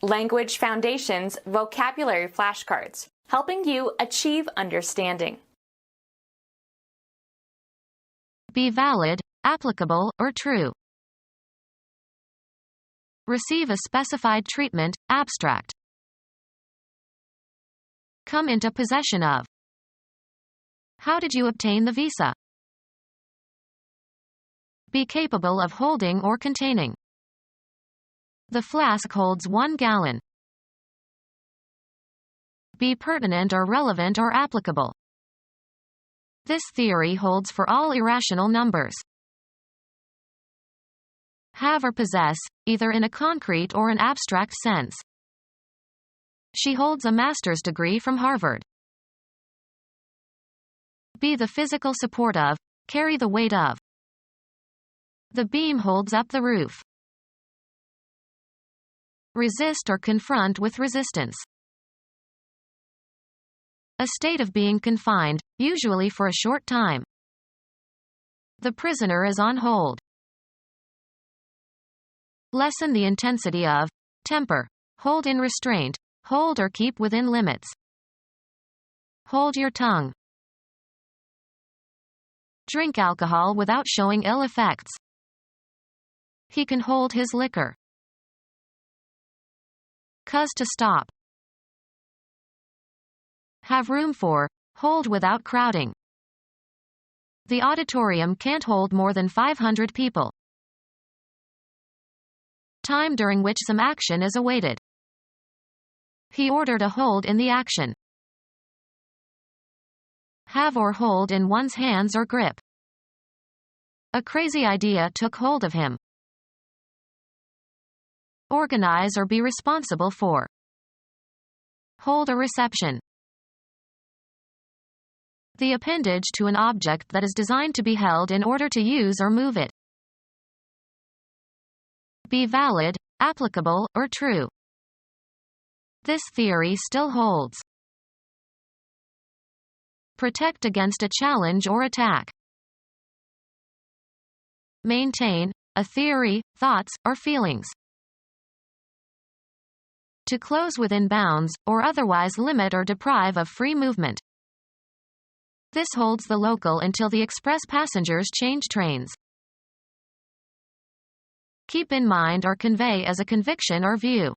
Language Foundations Vocabulary Flashcards, helping you achieve understanding. Be valid, applicable, or true. Receive a specified treatment, abstract. Come into possession of. How did you obtain the visa? Be capable of holding or containing. The flask holds 1 gallon. Be pertinent or relevant or applicable. This theory holds for all irrational numbers. Have or possess, either in a concrete or an abstract sense. She holds a master's degree from Harvard. Be the physical support of, carry the weight of. The beam holds up the roof. Resist or confront with resistance. A state of being confined, usually for a short time. The prisoner is on hold. Lessen the intensity of, temper, hold in restraint, hold or keep within limits. Hold your tongue. Drink alcohol without showing ill effects. He can hold his liquor. Cause to stop. Have room for, hold without crowding. The auditorium can't hold more than 500 people. Time during which some action is awaited. He ordered a hold in the action. Have or hold in one's hands or grip. A crazy idea took hold of him. Organize or be responsible for. Hold a reception. The appendage to an object that is designed to be held in order to use or move it. Be valid, applicable, or true. This theory still holds. Protect against a challenge or attack. Maintain, a theory, thoughts, or feelings. To close within bounds, or otherwise limit or deprive of free movement. This holds the local until the express passengers change trains. Keep in mind or convey as a conviction or view.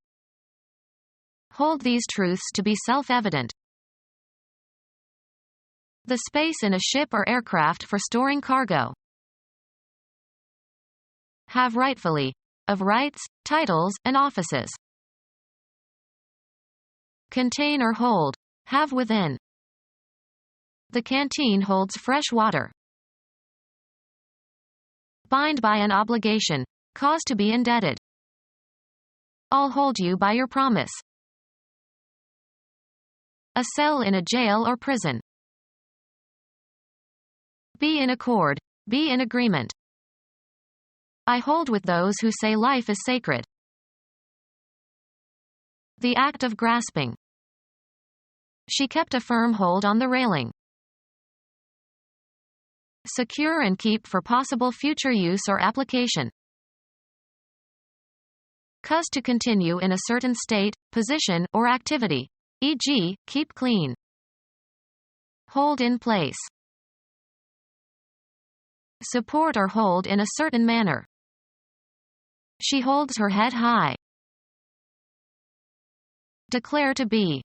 Hold these truths to be self-evident. The space in a ship or aircraft for storing cargo. Have rightfully, of rights, titles, and offices. Contain or hold, have within. The canteen holds fresh water. Bind by an obligation, cause to be indebted. I'll hold you by your promise. A cell in a jail or prison. Be in accord, be in agreement. I hold with those who say life is sacred. The act of grasping. She kept a firm hold on the railing. Secure and keep for possible future use or application. Cause to continue in a certain state, position, or activity. E.g., keep clean. Hold in place. Support or hold in a certain manner. She holds her head high. Declare to be.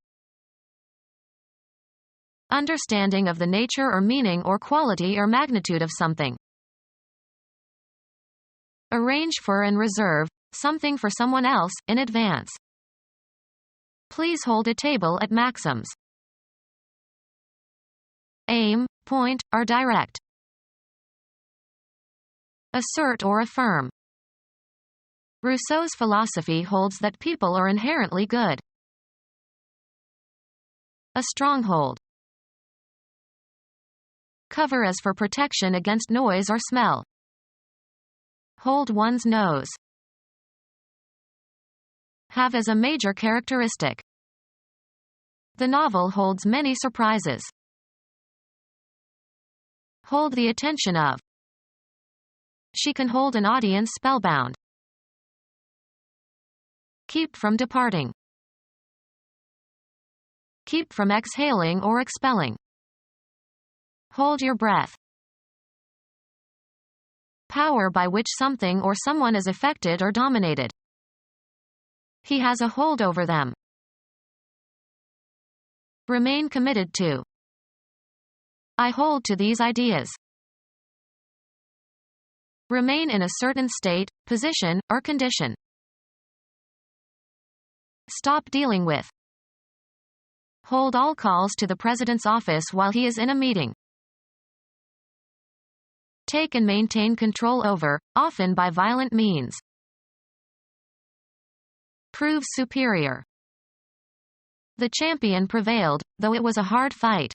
Understanding of the nature or meaning or quality or magnitude of something. Arrange for and reserve something for someone else in advance. Please hold a table at Maxim's. Aim, point, or direct. Assert or affirm. Rousseau's philosophy holds that people are inherently good. A stronghold. Cover as for protection against noise or smell. Hold one's nose. Have as a major characteristic. The novel holds many surprises. Hold the attention of. She can hold an audience spellbound. Keep from departing. Keep from exhaling or expelling. Hold your breath. Power by which something or someone is affected or dominated. He has a hold over them. Remain committed to. I hold to these ideas. Remain in a certain state, position, or condition. Stop dealing with. Hold all calls to the president's office while he is in a meeting. Take and maintain control over, often by violent means. Prove superior. The champion prevailed, though it was a hard fight.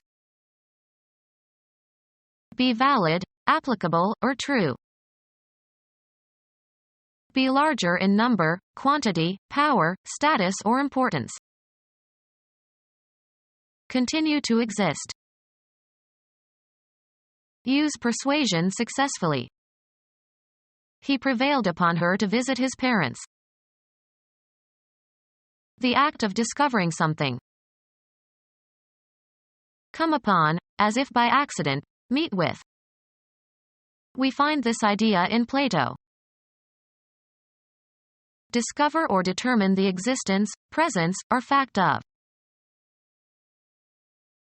Be valid, applicable, or true. Be larger in number, quantity, power, status or importance. Continue to exist. Use persuasion successfully. He prevailed upon her to visit his parents. The act of discovering something. Come upon, as if by accident, meet with. We find this idea in Plato. Discover or determine the existence, presence, or fact of.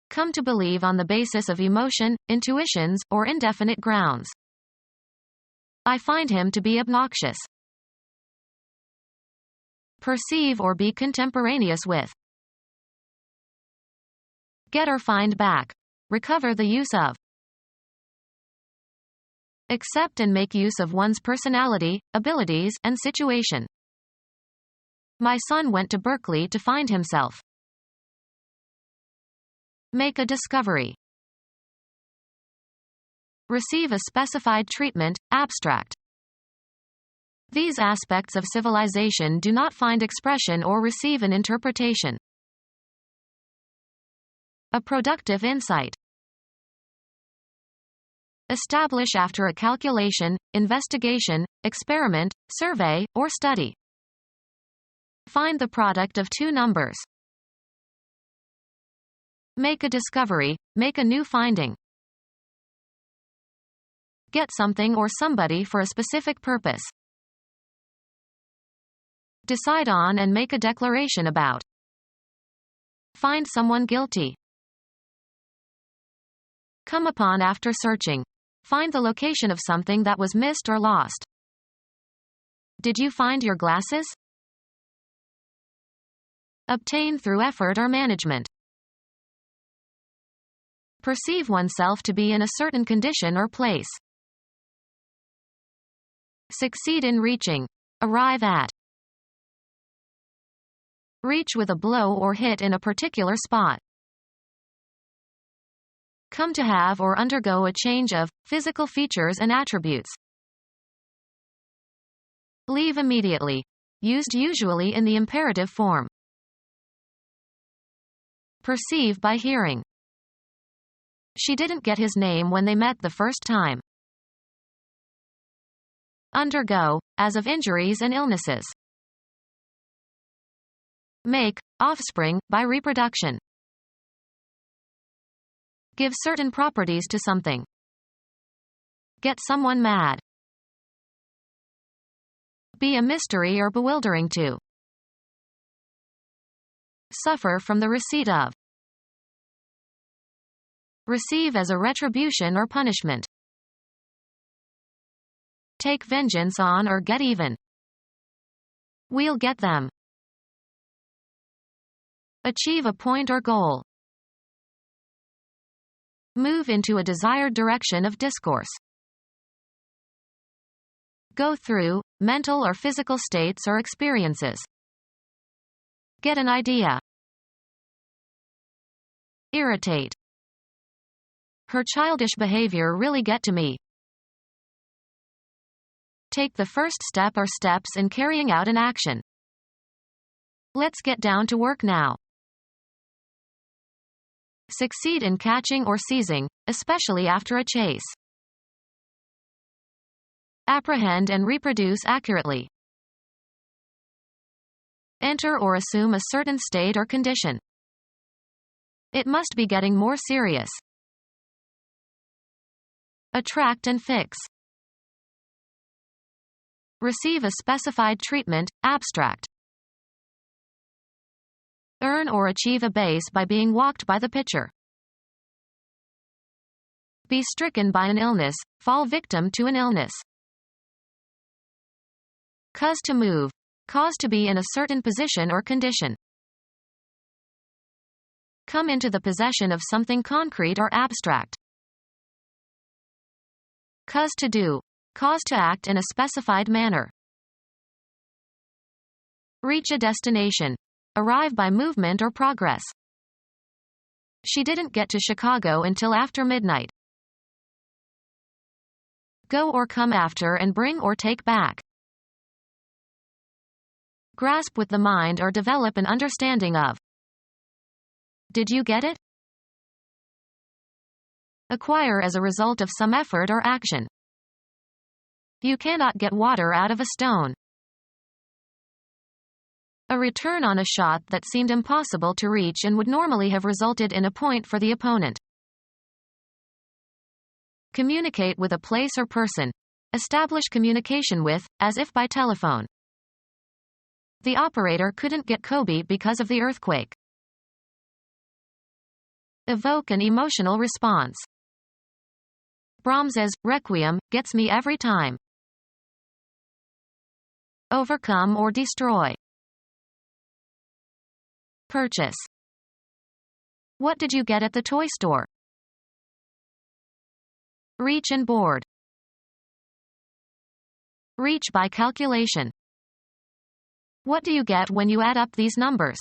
Come to believe on the basis of emotion, intuitions, or indefinite grounds. I find him to be obnoxious. Perceive or be contemporaneous with. Get or find back. Recover the use of. Accept and make use of one's personality, abilities, and situation. My son went to Berkeley to find himself. Make a discovery. Receive a specified treatment, abstract. These aspects of civilization do not find expression or receive an interpretation. A productive insight. Establish after a calculation, investigation, experiment, survey, or study. Find the product of two numbers. Make a discovery, make a new finding. Get something or somebody for a specific purpose. Decide on and make a declaration about. Find someone guilty. Come upon after searching. Find the location of something that was missed or lost. Did you find your glasses? Obtain through effort or management. Perceive oneself to be in a certain condition or place. Succeed in reaching. Arrive at. Reach with a blow or hit in a particular spot. Come to have or undergo a change of physical features and attributes. Leave immediately. Used usually in the imperative form. Perceive by hearing. She didn't get his name when they met the first time. Undergo, as of injuries and illnesses. Make, offspring, by reproduction. Give certain properties to something. Get someone mad. Be a mystery or bewildering to. Suffer from the receipt of. Receive as a retribution or punishment. Take vengeance on or get even. We'll get them. Achieve a point or goal. Move into a desired direction of discourse. Go through, mental or physical states or experiences. Get an idea. Irritate. Her childish behavior really get to me. Take the first step or steps in carrying out an action. Let's get down to work now. Succeed in catching or seizing, especially after a chase. Apprehend and reproduce accurately. Enter or assume a certain state or condition. It must be getting more serious. Attract and fix. Receive a specified treatment, abstract. Earn or achieve a base by being walked by the pitcher. Be stricken by an illness, fall victim to an illness. Cause to move. Cause to be in a certain position or condition. Come into the possession of something concrete or abstract. Cause to do. Cause to act in a specified manner. Reach a destination. Arrive by movement or progress. She didn't get to Chicago until after midnight. Go or come after and bring or take back. Grasp with the mind or develop an understanding of. Did you get it? Acquire as a result of some effort or action. You cannot get water out of a stone. A return on a shot that seemed impossible to reach and would normally have resulted in a point for the opponent. Communicate with a place or person. Establish communication with, as if by telephone. The operator couldn't get Kobe because of the earthquake. Evoke an emotional response. Brahms's Requiem gets me every time. Overcome or destroy. Purchase. What did you get at the toy store? Reach and board. Reach by calculation. What do you get when you add up these numbers?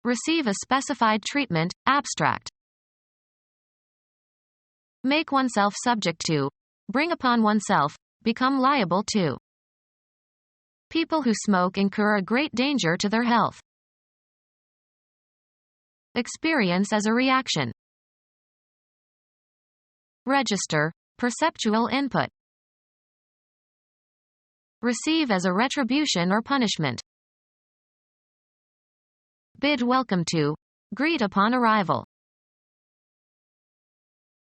Receive a specified treatment, abstract. Make oneself subject to. Bring upon oneself. Become liable to. People who smoke incur a great danger to their health. Experience as a reaction. Register. Perceptual input. Receive as a retribution or punishment. Bid welcome to. Greet upon arrival.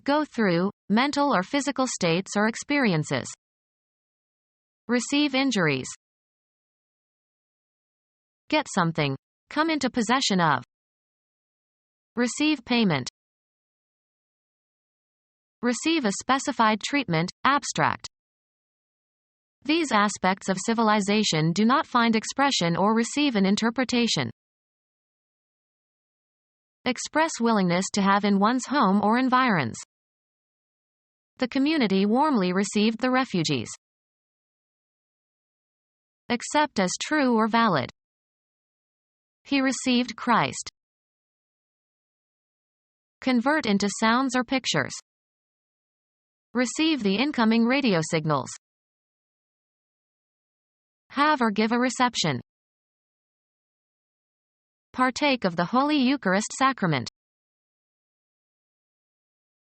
Go through, mental or physical states or experiences. Receive injuries. Get something. Come into possession of. Receive payment. Receive a specified treatment, abstract. These aspects of civilization do not find expression or receive an interpretation. Express willingness to have in one's home or environs. The community warmly received the refugees. Accept as true or valid. He received Christ. Convert into sounds or pictures. Receive the incoming radio signals. Have or give a reception. Partake of the Holy Eucharist sacrament.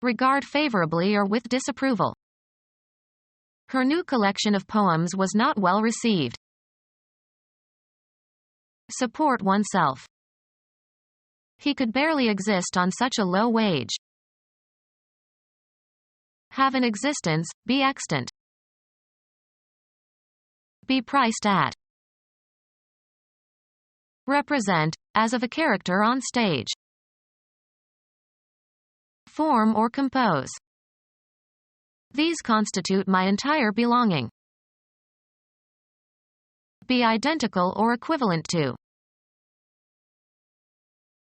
Regard favorably or with disapproval. Her new collection of poems was not well received. Support oneself. He could barely exist on such a low wage. Have an existence, be extant. Be priced at. Represent, as of a character on stage. Form or compose. These constitute my entire belonging. Be identical or equivalent to.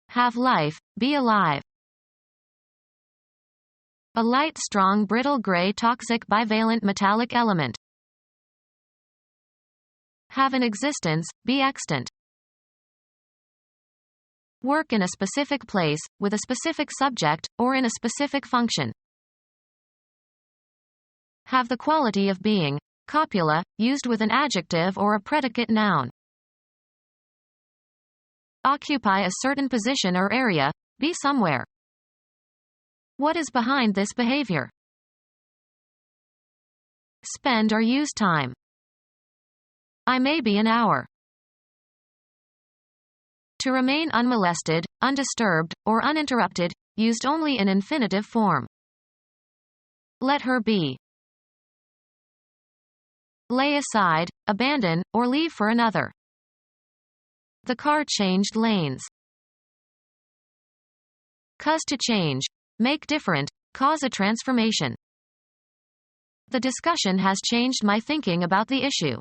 Have life, be alive. A light, strong, brittle gray toxic bivalent metallic element. Have an existence, be extant. Work in a specific place, with a specific subject, or in a specific function. Have the quality of being. Copula, used with an adjective or a predicate noun. Occupy a certain position or area, be somewhere. What is behind this behavior? Spend or use time. I may be an hour. To remain unmolested, undisturbed, or uninterrupted, used only in infinitive form. Let her be. Lay aside, abandon, or leave for another. The car changed lanes. Cause to change. Make different. Cause a transformation. The discussion has changed my thinking about the issue.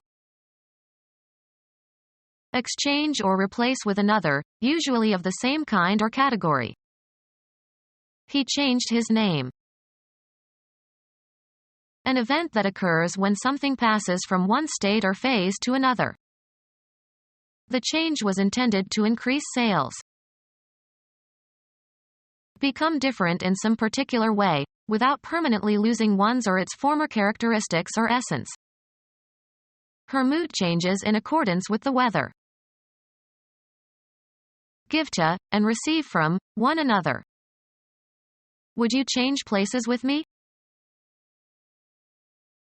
Exchange or replace with another, usually of the same kind or category. He changed his name. An event that occurs when something passes from one state or phase to another. The change was intended to increase sales. Become different in some particular way, without permanently losing one's or its former characteristics or essence. Her mood changes in accordance with the weather. Give to, and receive from, one another. Would you change places with me?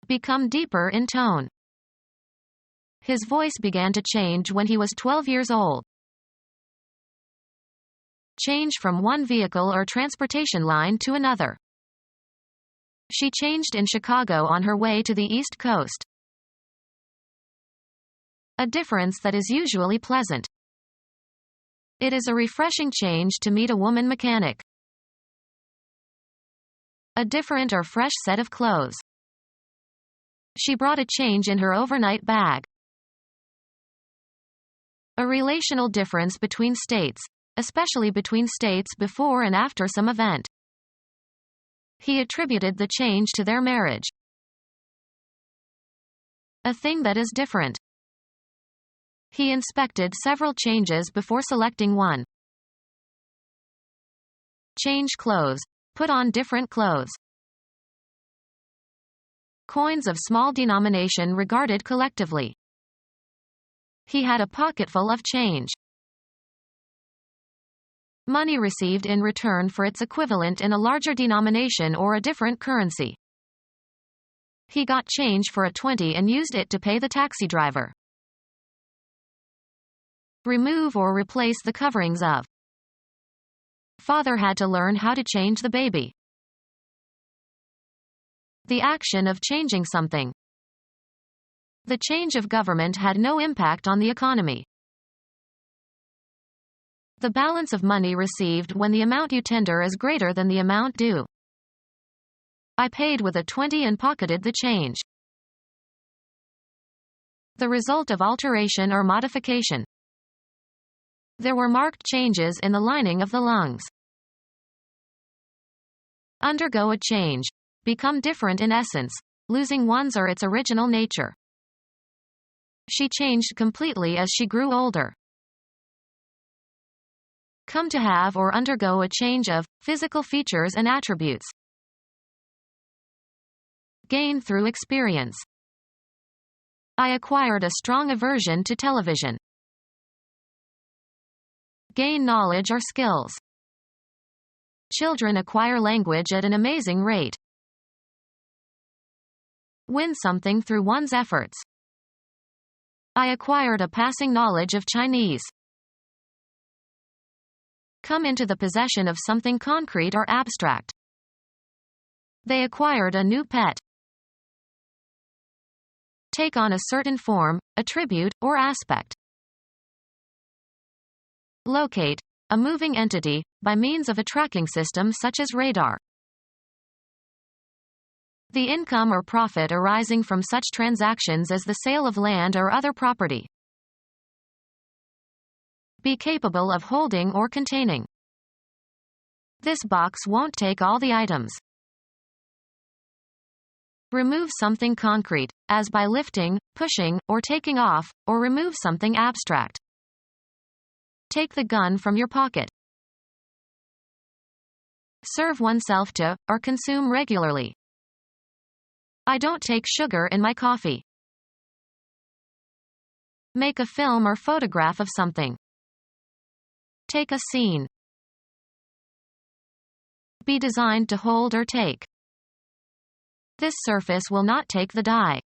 Become deeper in tone. His voice began to change when he was 12 years old. Change from one vehicle or transportation line to another. She changed in Chicago on her way to the East Coast. A difference that is usually pleasant. It is a refreshing change to meet a woman mechanic. A different or fresh set of clothes. She brought a change in her overnight bag. A relational difference between states, especially between states before and after some event. He attributed the change to their marriage. A thing that is different. He inspected several changes before selecting one. Change clothes. Put on different clothes. Coins of small denomination regarded collectively. He had a pocketful of change. Money received in return for its equivalent in a larger denomination or a different currency. He got change for a 20 and used it to pay the taxi driver. Remove or replace the coverings of. Father had to learn how to change the baby. The action of changing something. The change of government had no impact on the economy. The balance of money received when the amount you tender is greater than the amount due. I paid with a 20 and pocketed the change. The result of alteration or modification. There were marked changes in the lining of the lungs. Undergo a change. Become different in essence, losing one's or its original nature. She changed completely as she grew older. Come to have or undergo a change of physical features and attributes. Gain through experience. I acquired a strong aversion to television. Gain knowledge or skills. Children acquire language at an amazing rate. Win something through one's efforts. I acquired a passing knowledge of Chinese. Come into the possession of something concrete or abstract. They acquired a new pet. Take on a certain form, attribute, or aspect. Locate, a moving entity, by means of a tracking system such as radar. The income or profit arising from such transactions as the sale of land or other property. Be capable of holding or containing. This box won't take all the items. Remove something concrete, as by lifting, pushing, or taking off, or remove something abstract. Take the gun from your pocket. Serve oneself to, or consume regularly. I don't take sugar in my coffee. Make a film or photograph of something. Take a scene. Be designed to hold or take. This surface will not take the dye.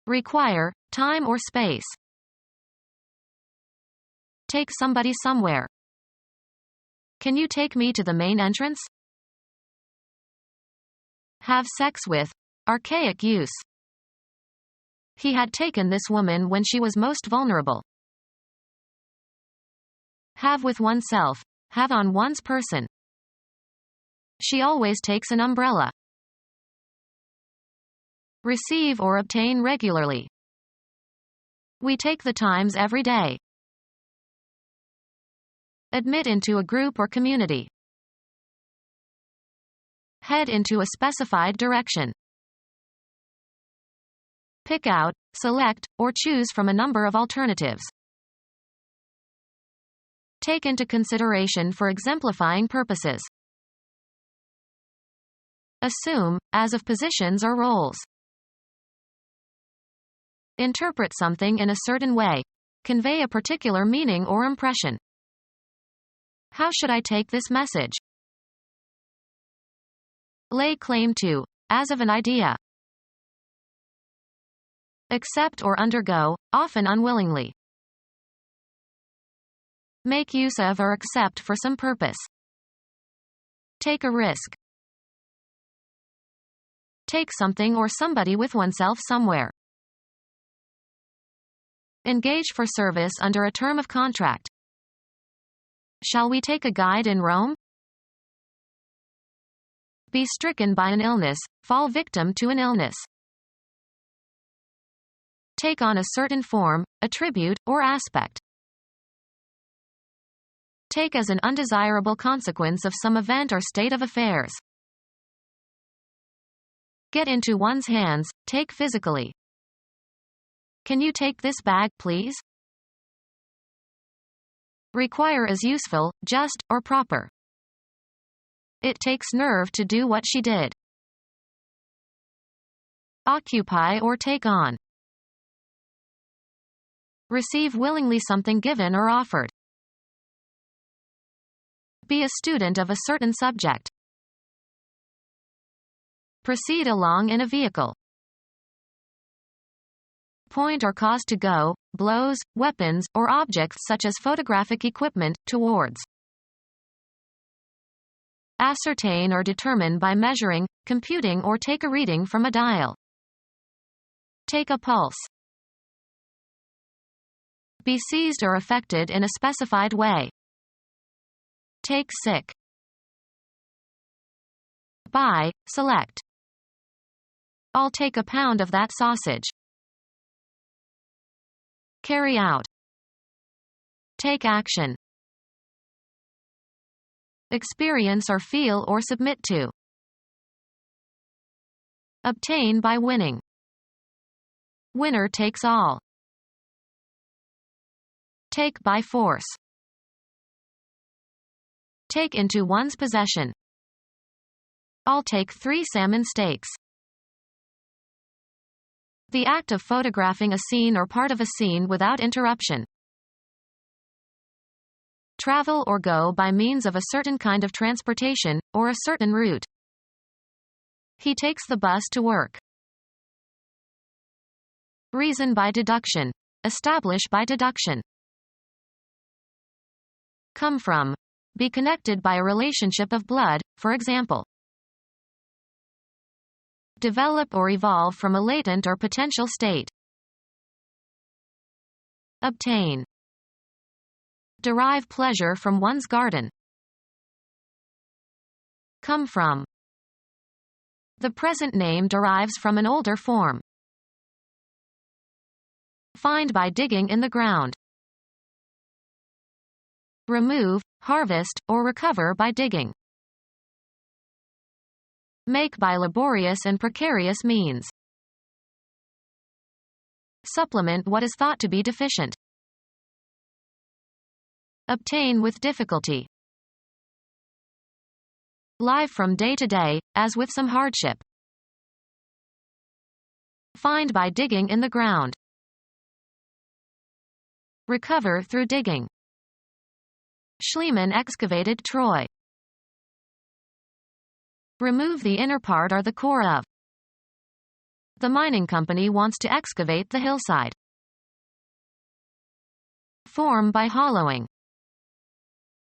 Require time or space. Take somebody somewhere. Can you take me to the main entrance? Have sex with. Archaic use. He had taken this woman when she was most vulnerable. Have with oneself. Have on one's person. She always takes an umbrella. Receive or obtain regularly. We take the Times every day. Admit into a group or community. Head into a specified direction. Pick out, select, or choose from a number of alternatives. Take into consideration for exemplifying purposes. Assume, as of positions or roles. Interpret something in a certain way. Convey a particular meaning or impression. How should I take this message? Lay claim to, as of an idea. Accept or undergo, often unwillingly. Make use of or accept for some purpose. Take a risk. Take something or somebody with oneself somewhere. Engage for service under a term of contract. Shall we take a guide in Rome? Be stricken by an illness, fall victim to an illness. Take on a certain form, attribute, or aspect. Take as an undesirable consequence of some event or state of affairs. Get into one's hands, take physically. Can you take this bag, please? Require as useful, just, or proper. It takes nerve to do what she did. Occupy or take on. Receive willingly something given or offered. Be a student of a certain subject. Proceed along in a vehicle. Point or cause to go, blows, weapons, or objects such as photographic equipment, towards. Ascertain or determine by measuring, computing or take a reading from a dial. Take a pulse. Be seized or affected in a specified way. Take sick. Buy, select. I'll take a pound of that sausage. Carry out. Take action. Experience or feel or submit to. Obtain by winning. Winner takes all. Take by force. Take into one's possession. I'll take 3 salmon steaks. The act of photographing a scene or part of a scene without interruption. Travel or go by means of a certain kind of transportation, or a certain route. He takes the bus to work. Reason by deduction. Establish by deduction. Come from. Be connected by a relationship of blood, for example. Develop or evolve from a latent or potential state. Obtain. Derive pleasure from one's garden. Come from. The present name derives from an older form. Find by digging in the ground. Remove, harvest, or recover by digging. Make by laborious and precarious means. Supplement what is thought to be deficient. Obtain with difficulty. Live from day to day, as with some hardship. Find by digging in the ground. Recover through digging. Schliemann excavated Troy. Remove the inner part or the core of. The mining company wants to excavate the hillside. Form by hollowing.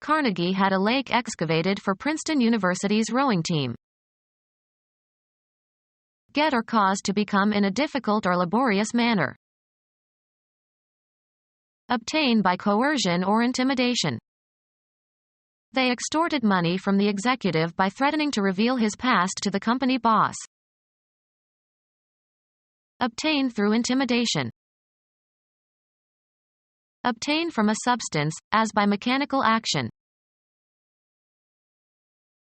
Carnegie had a lake excavated for Princeton University's rowing team. Get or cause to become in a difficult or laborious manner. Obtain by coercion or intimidation. They extorted money from the executive by threatening to reveal his past to the company boss. Obtain through intimidation. Obtain from a substance, as by mechanical action.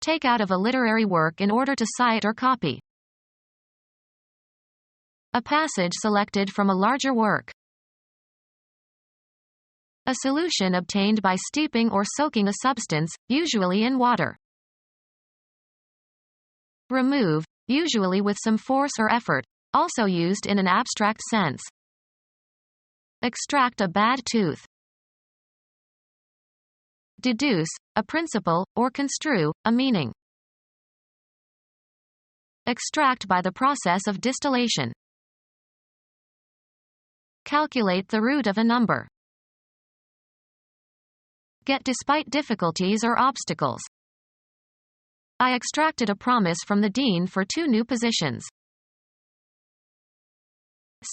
Take out of a literary work in order to cite or copy. A passage selected from a larger work. A solution obtained by steeping or soaking a substance, usually in water. Remove, usually with some force or effort, also used in an abstract sense. Extract a bad tooth. Deduce, a principle, or construe, a meaning. Extract by the process of distillation. Calculate the root of a number. Get despite difficulties or obstacles. I extracted a promise from the dean for 2 new positions.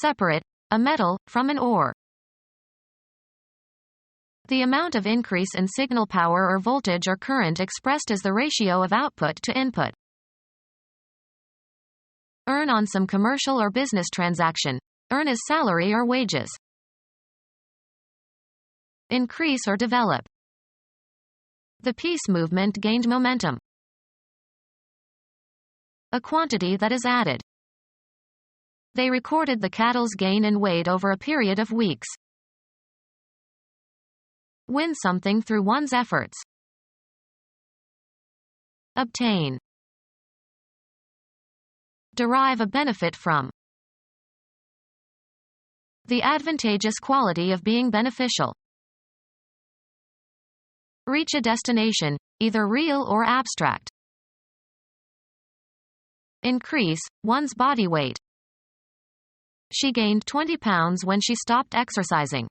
Separate, a metal, from an ore. The amount of increase in signal power or voltage or current expressed as the ratio of output to input. Earn on some commercial or business transaction. Earn as salary or wages. Increase or develop. The peace movement gained momentum. A quantity that is added. They recorded the cattle's gain in weight over a period of weeks. Win something through one's efforts. Obtain. Derive a benefit from. The advantageous quality of being beneficial. Reach a destination, either real or abstract. Increase one's body weight. She gained 20 pounds when she stopped exercising.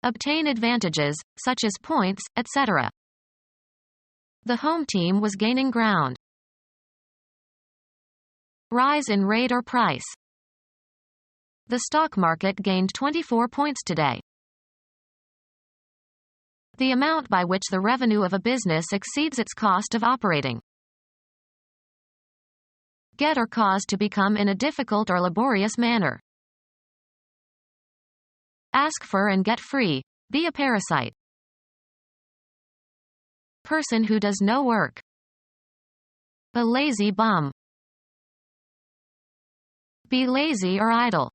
Obtain advantages, such as points, etc. The home team was gaining ground. Rise in rate or price. The stock market gained 24 points today. The amount by which the revenue of a business exceeds its cost of operating. Get or cause to become in a difficult or laborious manner. Ask for and get free. Be a parasite. Person who does no work. A lazy bum. Be lazy or idle.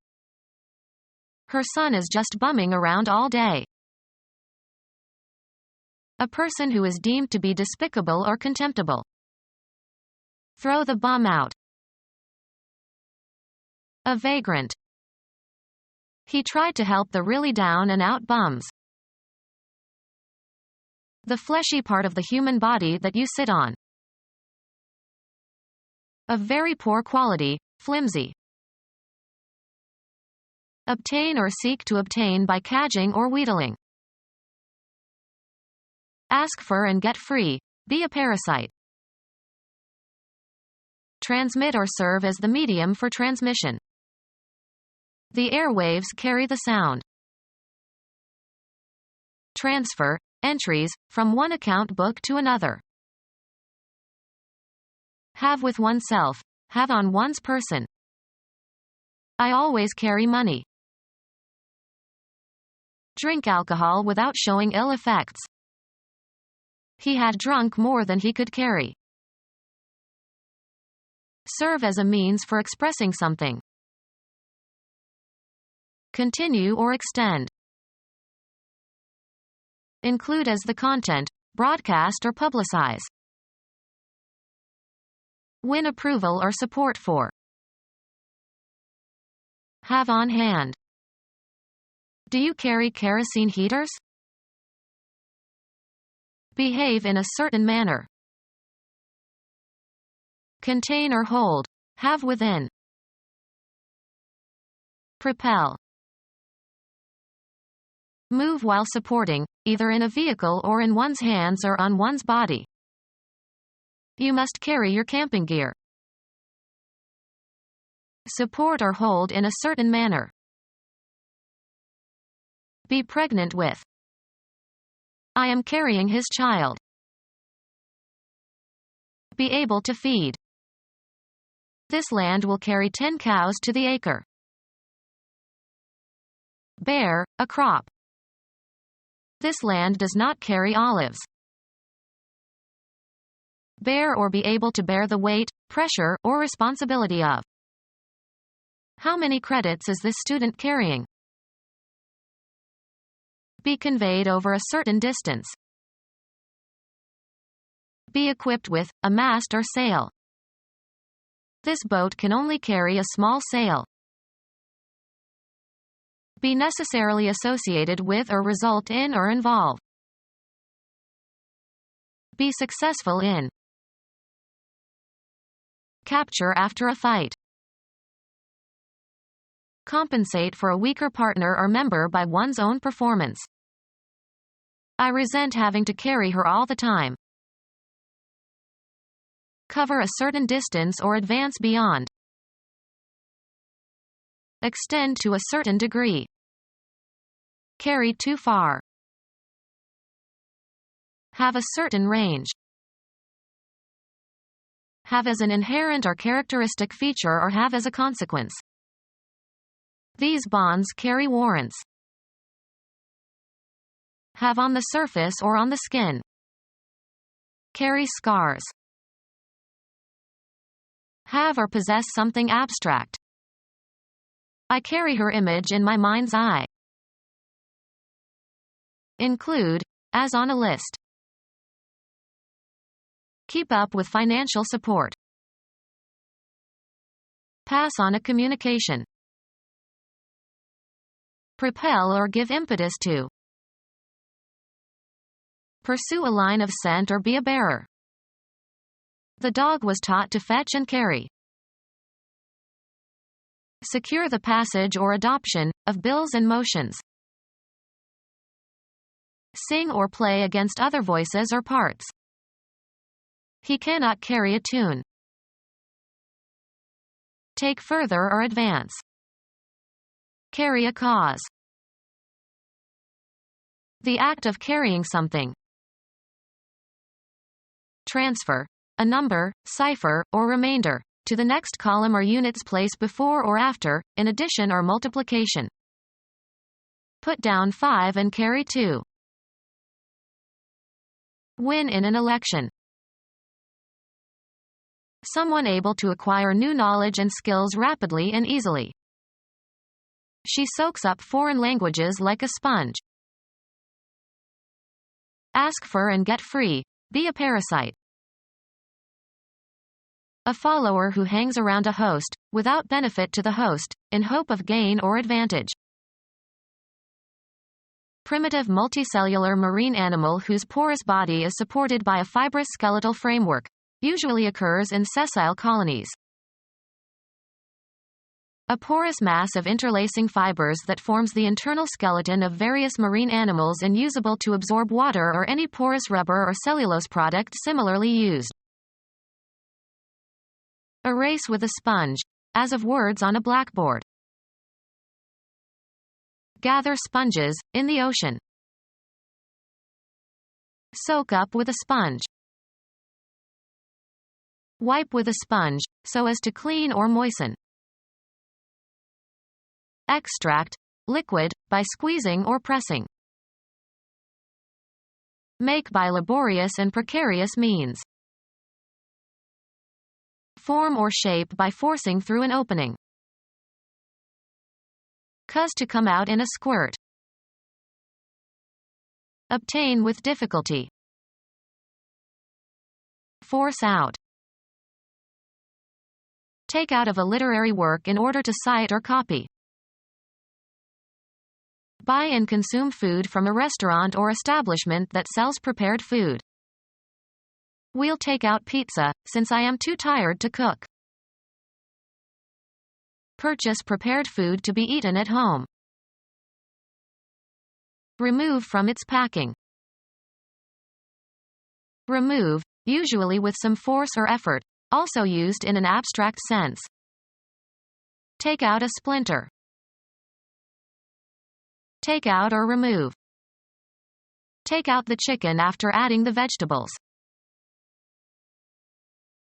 Her son is just bumming around all day. A person who is deemed to be despicable or contemptible. Throw the bum out. A vagrant. He tried to help the really down and out bums. The fleshy part of the human body that you sit on. Of very poor quality, flimsy. Obtain or seek to obtain by cadging or wheedling. Ask for and get free. Be a parasite. Transmit or serve as the medium for transmission. The airwaves carry the sound. Transfer, entries, from one account book to another. Have with oneself, have on one's person. I always carry money. Drink alcohol without showing ill effects. He had drunk more than he could carry. Serve as a means for expressing something. Continue or extend. Include as the content, broadcast or publicize. Win approval or support for. Have on hand. Do you carry kerosene heaters? Behave in a certain manner. Contain or hold, Have within. Propel. Move while supporting, either in a vehicle or in one's hands or on one's body. You must carry your camping gear. Support or hold in a certain manner. Be pregnant with. I am carrying his child. Be able to feed. This land will carry 10 cows to the acre. Bear, a crop. This land does not carry olives. Bear or be able to bear the weight, pressure, or responsibility of. How many credits is this student carrying? Be conveyed over a certain distance. Be equipped with a mast or sail. This boat can only carry a small sail. Be necessarily associated with or result in or involve. Be successful in. Capture after a fight. Compensate for a weaker partner or member by one's own performance. I resent having to carry her all the time. Cover a certain distance or advance beyond. Extend to a certain degree. Carry too far. Have a certain range. Have as an inherent or characteristic feature or have as a consequence. These bonds carry warrants. Have on the surface or on the skin. Carry scars. Have or possess something abstract. I carry her image in my mind's eye. Include, as on a list. Keep up with financial support. Pass on a communication. Propel or give impetus to. Pursue a line of scent or be a bearer. The dog was taught to fetch and carry. Secure the passage or adoption of bills and motions. Sing or play against other voices or parts. He cannot carry a tune. Take further or advance. Carry a cause. The act of carrying something. Transfer a number, cipher, or remainder to the next column or unit's place before or after, in addition or multiplication. Put down 5 and carry 2. Win in an election. Someone able to acquire new knowledge and skills rapidly and easily. She soaks up foreign languages like a sponge. Ask for and get free. Be a parasite. A follower who hangs around a host, without benefit to the host, in hope of gain or advantage. Primitive multicellular marine animal whose porous body is supported by a fibrous skeletal framework, usually occurs in sessile colonies. A porous mass of interlacing fibers that forms the internal skeleton of various marine animals and usable to absorb water or any porous rubber or cellulose product similarly used. Erase with a sponge, as of words on a blackboard. Gather sponges, in the ocean. Soak up with a sponge. Wipe with a sponge, so as to clean or moisten. Extract, liquid, by squeezing or pressing. Make by laborious and precarious means. Form or shape by forcing through an opening. Cause to come out in a squirt. Obtain with difficulty. Force out. Take out of a literary work in order to cite or copy. Buy and consume food from a restaurant or establishment that sells prepared food. We'll take out pizza, since I am too tired to cook. Purchase prepared food to be eaten at home. Remove from its packing. Remove, usually with some force or effort, also used in an abstract sense. Take out a splinter. Take out or remove. Take out the chicken after adding the vegetables.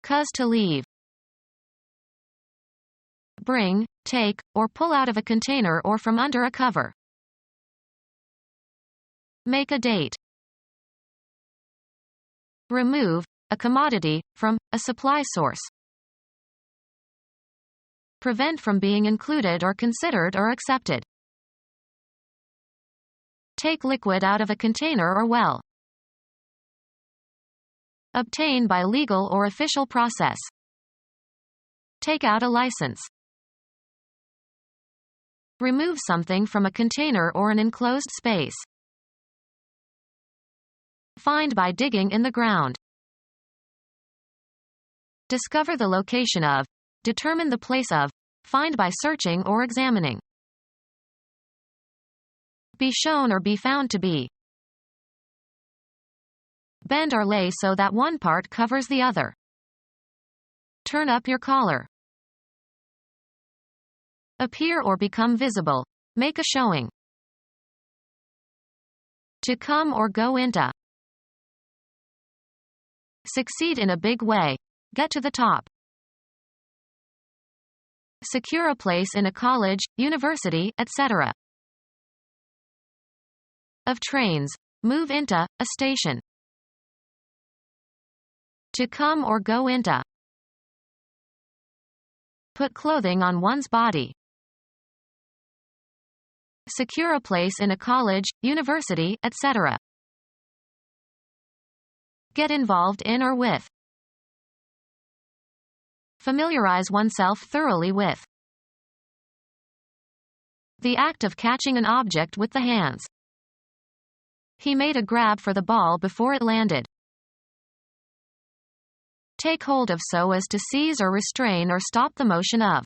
Cause to leave. Bring, take, or pull out of a container or from under a cover. Make a date. Remove, a commodity, from a supply source. Prevent from being included or considered or accepted. Take liquid out of a container or well. Obtain by legal or official process. Take out a license. Remove something from a container or an enclosed space. Find by digging in the ground. Discover the location of. Determine the place of. Find by searching or examining. Be shown or be found to be. Bend or lay so that one part covers the other. Turn up your collar. Appear or become visible. Make a showing. To come or go into. Succeed in a big way. Get to the top. Secure a place in a college, university, etc. Of trains. Move into a station. To come or go into. Put clothing on one's body. Secure a place in a college, university, etc. Get involved in or with. Familiarize oneself thoroughly with. The act of catching an object with the hands. He made a grab for the ball before it landed. Take hold of so as to seize or restrain or stop the motion of.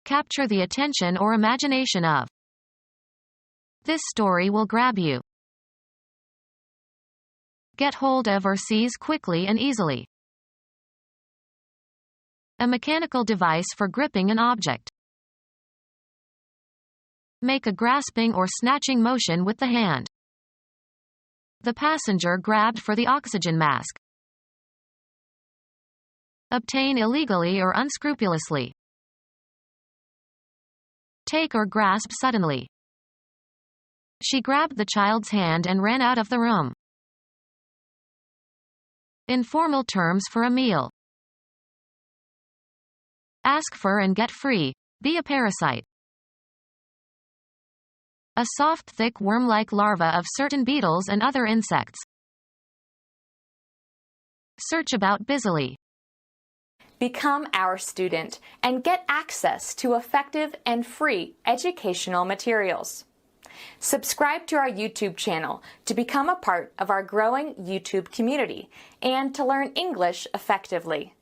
Capture the attention or imagination of. This story will grab you. Get hold of or seize quickly and easily. A mechanical device for gripping an object. Make a grasping or snatching motion with the hand. The passenger grabbed for the oxygen mask. Obtain illegally or unscrupulously. Take or grasp suddenly. She grabbed the child's hand and ran out of the room. Informal terms for a meal. Ask for and get free. Be a parasite. A soft, thick worm-like larva of certain beetles and other insects. Search about busily. Become our student and get access to effective and free educational materials. Subscribe to our YouTube channel to become a part of our growing YouTube community and to learn English effectively.